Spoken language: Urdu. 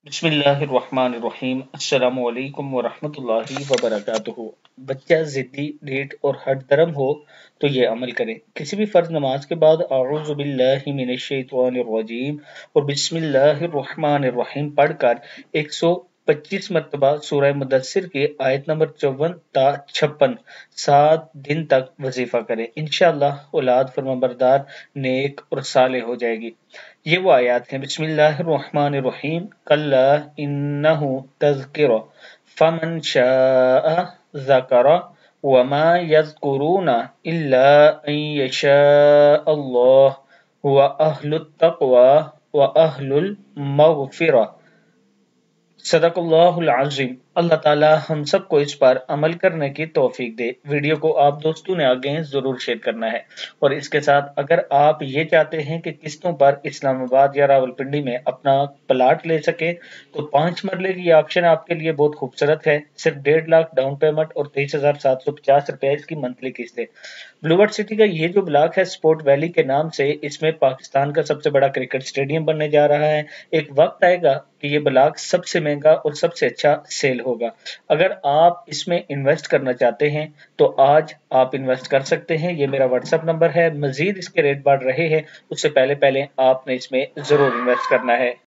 بسم اللہ الرحمن الرحیم السلام علیکم ورحمۃ اللہ وبرکاتہ۔ بچہ ضدی، ڈیٹ اور ہٹ درم ہو تو یہ عمل کریں۔ کسی بھی فرض نماز کے بعد اعوذ باللہ من الشیطان الرجیم اور بسم اللہ الرحمن الرحیم پڑھ کر 125 مرتبہ سورہ مدثر کی آیت نمبر 54 تا 56 7 دن تک وظیفہ کریں۔ انشاءاللہ اولاد فرمانبردار، نیک اور صالح ہو جائے گی۔ یہ وہ آیات ہیں: بسم اللہ الرحمن الرحیم، کلا انہ تذکرہ فمن شاء ذکر وما یذکرون الا ان یشاء اللہ هو اہل التقوی واہل المغفرہ۔ صدق اللہ العظیم۔ اللہ تعالی ہم سب کو اس پر عمل کرنے کی توفیق دے۔ ویڈیو کو آپ دوستوں نے آگے ضرور شیئر کرنا ہے، اور اس کے ساتھ اگر آپ یہ چاہتے ہیں کہ قسطوں پر اسلام آباد یا راولپنڈی میں اپنا پلاٹ لے سکیں تو 5 مرلے کی یہ آپشن آپ کے لیے بہت خوبصورت ہے۔ صرف 1.5 لاکھ ڈاؤن پیمنٹ اور 23,750 روپے اس کی منتھلی قسط ہے۔ بلو ورڈ سٹی کا یہ جو بلاک ہے سپورٹ ویلی کے نام سے، اس میں پاکستان کا سب سے بڑا کرکٹ سٹیڈیم بننے جا رہا ہے۔ ایک وقت آئے گا کہ یہ بلاک سب سے مہنگا اور سب سے اچھا سیل ہوگا۔ اگر آپ اس میں انویسٹ کرنا چاہتے ہیں تو آج آپ انویسٹ کر سکتے ہیں۔ یہ میرا واٹس ایپ نمبر ہے۔ مزید اس کے ریٹ بڑھ رہے ہیں، اس سے پہلے آپ نے اس میں ضرور انویسٹ کرنا ہے۔